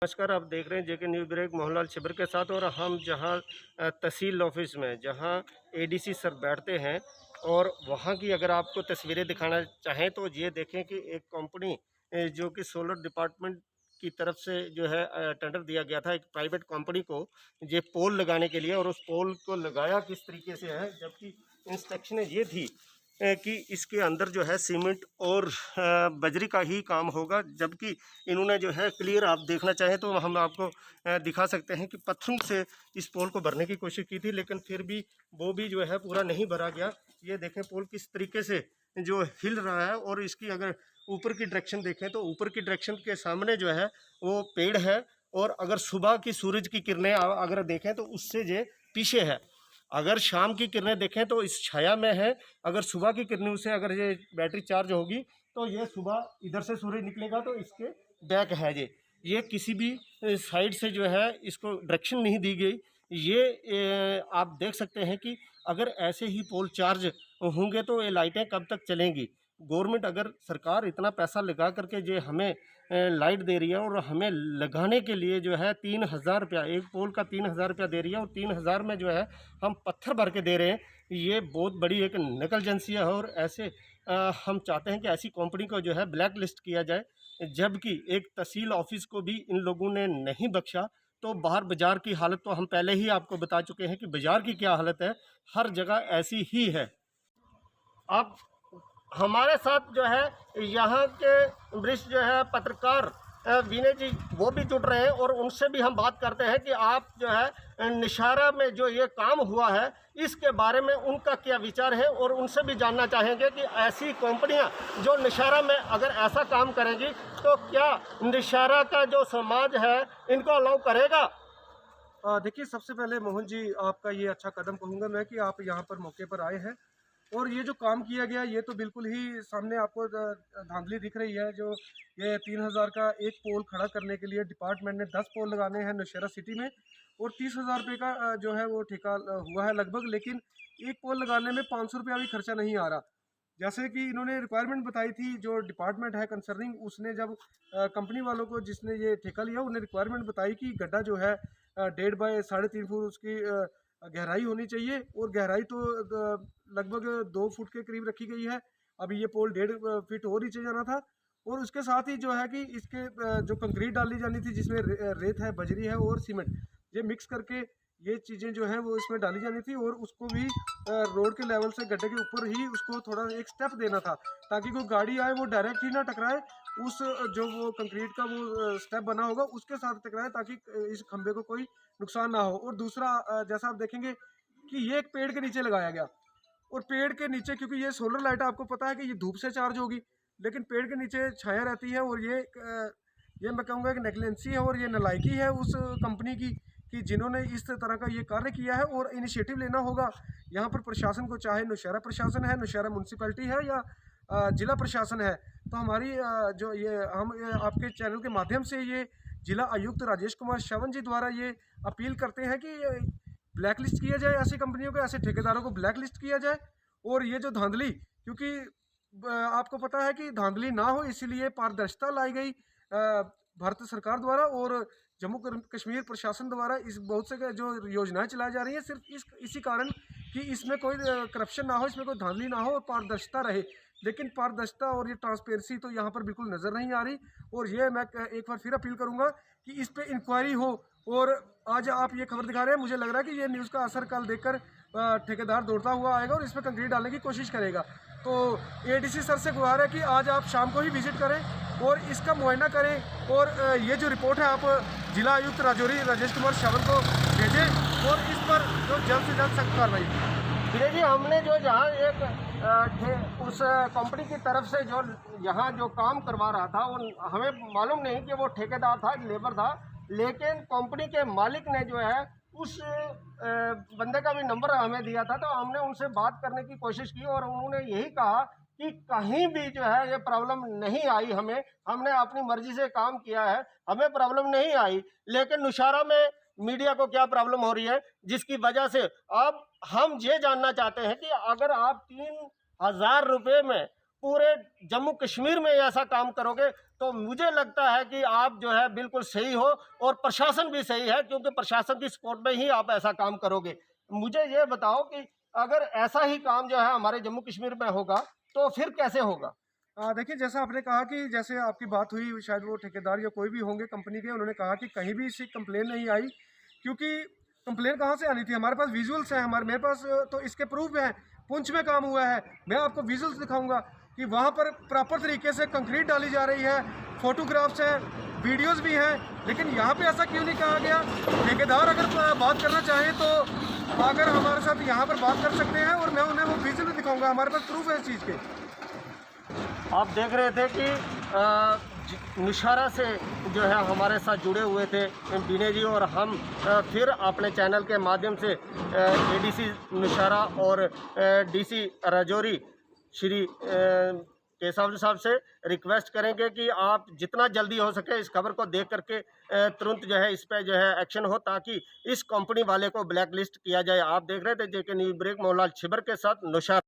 नमस्कार, आप देख रहे हैं जेके न्यूज़ ब्रेक मोहनलाल छिबर के साथ। और हम जहां तहसील ऑफिस में जहां एडीसी सर बैठते हैं और वहां की अगर आपको तस्वीरें दिखाना चाहें तो ये देखें कि एक कंपनी जो कि सोलर डिपार्टमेंट की तरफ से जो है टेंडर दिया गया था एक प्राइवेट कंपनी को ये पोल लगाने के लिए। और उस पोल को लगाया किस तरीके से है, जबकि इंस्ट्रक्शनें ये थी कि इसके अंदर जो है सीमेंट और बजरी का ही काम होगा। जबकि इन्होंने जो है क्लियर, आप देखना चाहें तो हम आपको दिखा सकते हैं कि पत्थरों से इस पोल को भरने की कोशिश की थी, लेकिन फिर भी वो भी जो है पूरा नहीं भरा गया। ये देखें पोल किस तरीके से जो हिल रहा है। और इसकी अगर ऊपर की डायरेक्शन देखें तो ऊपर की डायरेक्शन के सामने जो है वो पेड़ है। और अगर सुबह की सूरज की किरणें अगर देखें तो उससे जो पीछे है। अगर शाम की किरणें देखें तो इस छाया में है। अगर सुबह की किरणों से अगर ये बैटरी चार्ज होगी तो ये सुबह इधर से सूरज निकलेगा तो इसके बैक है। ये किसी भी साइड से जो है इसको डायरेक्शन नहीं दी गई। आप देख सकते हैं कि अगर ऐसे ही पोल चार्ज होंगे तो ये लाइटें कब तक चलेंगी। गवर्नमेंट, अगर सरकार इतना पैसा लगा करके जो हमें लाइट दे रही है और हमें लगाने के लिए जो है 3,000 रुपया, एक पोल का 3,000 रुपया दे रही है और 3,000 में जो है हम पत्थर भर के दे रहे हैं। ये बहुत बड़ी एक नकलजनसी है। और ऐसे हम चाहते हैं कि ऐसी कंपनी को जो है ब्लैक लिस्ट किया जाए। जबकि एक तहसील ऑफिस को भी इन लोगों ने नहीं बख्शा। तो बाहर बाज़ार की हालत तो हम पहले ही आपको बता चुके हैं कि बाज़ार की क्या हालत है, हर जगह ऐसी ही है। अब हमारे साथ जो है यहाँ के वरिष्ठ जो है पत्रकार विनय जी, वो भी जुड़ रहे हैं और उनसे भी हम बात करते हैं कि आप जो है निशारा में जो ये काम हुआ है इसके बारे में उनका क्या विचार है। और उनसे भी जानना चाहेंगे कि ऐसी कंपनियां जो निशारा में अगर ऐसा काम करेंगी तो क्या निशारा का जो समाज है इनको अलाउ करेगा। देखिए, सबसे पहले मोहन जी, आपका ये अच्छा कदम कहूँगा मैं कि आप यहाँ पर मौके पर आए हैं। और ये जो काम किया गया ये तो बिल्कुल ही सामने आपको धांधली दिख रही है। जो ये 3,000 का एक पोल खड़ा करने के लिए डिपार्टमेंट ने 10 पोल लगाने हैं नौशहरा सिटी में और 30,000 रुपये का जो है वो ठेका हुआ है लगभग। लेकिन एक पोल लगाने में 500 रुपया भी खर्चा नहीं आ रहा। जैसे कि इन्होंने रिक्वायरमेंट बताई थी, जो डिपार्टमेंट है कंसर्निंग, उसने जब कंपनी वालों को जिसने ये ठेका लिया उन्हें रिक्वायरमेंट बताई कि गड्ढा जो है 1.5 बाय 3.5 फुट उसकी गहराई होनी चाहिए। और गहराई तो लगभग 2 फुट के करीब रखी गई है। अभी ये पोल 1.5 फीट और नीचे जाना था। और उसके साथ ही जो है कि इसके जो कंक्रीट डाली जानी थी, जिसमें रेत है, बजरी है और सीमेंट, ये मिक्स करके ये चीज़ें जो हैं वो इसमें डाली जानी थी। और उसको भी रोड के लेवल से गड्ढे के ऊपर ही उसको थोड़ा एक स्टेप देना था, ताकि कोई गाड़ी आए वो डायरेक्ट ही ना टकराए उस जो वो कंक्रीट का वो स्टेप बना होगा उसके साथ टकराए, ताकि इस खंबे को कोई नुकसान ना हो। और दूसरा, जैसा आप देखेंगे कि ये एक पेड़ के नीचे लगाया गया। और पेड़ के नीचे, क्योंकि ये सोलर लाइट आपको पता है कि ये धूप से चार्ज होगी, लेकिन पेड़ के नीचे छाया रहती है। और ये मैं कहूँगा कि नेगलेंसी है और ये नालायकी है उस कंपनी की कि जिन्होंने इस तरह का ये कार्य किया है। और इनिशिएटिव लेना होगा यहाँ पर प्रशासन को, चाहे नौशहरा प्रशासन है, नौशहरा म्यूनसिपैलिटी है या जिला प्रशासन है। तो हमारी जो ये हम आपके चैनल के माध्यम से ये जिला आयुक्त राजेश कुमार श्रवण जी द्वारा ये अपील करते हैं कि ब्लैक लिस्ट किया जाए ऐसी कंपनियों को, ऐसे ठेकेदारों को ब्लैक लिस्ट किया जाए। और ये जो धांधली, क्योंकि आपको पता है कि धांधली ना हो इसीलिए पारदर्शिता लाई गई भारत सरकार द्वारा और जम्मू कश्मीर प्रशासन द्वारा। इस बहुत से जो योजनाएं चलाई जा रही हैं सिर्फ इसी कारण कि इसमें कोई करप्शन ना हो, इसमें कोई धांधली ना हो और पारदर्शिता रहे। लेकिन पारदर्शिता और ये ट्रांसपेरेंसी तो यहाँ पर बिल्कुल नज़र नहीं आ रही। और ये मैं एक बार फिर अपील करूँगा कि इस पर इंक्वायरी हो। और आज आप ये खबर दिखा रहे हैं, मुझे लग रहा है कि ये न्यूज़ का असर कल देखकर ठेकेदार दौड़ता हुआ आएगा और इसमें कंक्रीट डालने की कोशिश करेगा। तो एडीसी सर से गुहार है कि आज आप शाम को ही विजिट करें और इसका मुआयना करें। और ये जो रिपोर्ट है आप जिला आयुक्त राजौरी राजेश कुमार श्रवण को भेजें और इस पर जो जल्द से जल्द सख्त कार्रवाई। विजय जी, हमने जो जहाँ एक उस कंपनी की तरफ से जो यहाँ जो काम करवा रहा था वो हमें मालूम नहीं कि वो ठेकेदार था, लेबर था। लेकिन कंपनी के मालिक ने जो है उस बंदे का भी नंबर हमें दिया था, तो हमने उनसे बात करने की कोशिश की और उन्होंने यही कहा कि कहीं भी जो है ये प्रॉब्लम नहीं आई हमें, हमने अपनी मर्जी से काम किया है, हमें प्रॉब्लम नहीं आई। लेकिन नौशहरा में मीडिया को क्या प्रॉब्लम हो रही है जिसकी वजह से अब हम ये जानना चाहते हैं कि अगर आप 3,000 रुपये में पूरे जम्मू कश्मीर में ऐसा काम करोगे तो मुझे लगता है कि आप जो है बिल्कुल सही हो और प्रशासन भी सही है, क्योंकि प्रशासन की सपोर्ट में ही आप ऐसा काम करोगे। मुझे ये बताओ कि अगर ऐसा ही काम जो है हमारे जम्मू कश्मीर में होगा तो फिर कैसे होगा? देखिए, जैसा आपने कहा कि जैसे आपकी बात हुई, शायद वो ठेकेदार या कोई भी होंगे कंपनी के, उन्होंने कहा कि कहीं भी इसकी कंप्लेन नहीं आई, क्योंकि कंप्लेन कहाँ से आनी थी? हमारे पास विजुअल्स हैं, मेरे पास तो इसके प्रूफ हैं। पुंछ में काम हुआ है, मैं आपको विजुअल्स दिखाऊंगा कि वहाँ पर प्रॉपर तरीके से कंक्रीट डाली जा रही है, फोटोग्राफ्स हैं, वीडियोस भी हैं। लेकिन यहाँ पे ऐसा क्यों नहीं कहा गया? ठेकेदार अगर बात करना चाहे तो अगर हमारे साथ यहाँ पर बात कर सकते हैं, और मैं उन्हें वो विजुअल दिखाऊंगा, हमारे पास प्रूफ है इस चीज़ के। आप देख रहे थे कि निशारा से जो है हमारे साथ जुड़े हुए थे विनय जी, और हम फिर अपने चैनल के माध्यम से एडीसी निशारा और डीसी राजौरी श्री केशव साहब से रिक्वेस्ट करेंगे कि आप जितना जल्दी हो सके इस खबर को देख करके तुरंत जो है इस पे जो है एक्शन हो, ताकि इस कंपनी वाले को ब्लैक लिस्ट किया जाए। आप देख रहे थे जेके न्यूज़ ब्रेक मोहनलाल छिबर के साथ नुशार।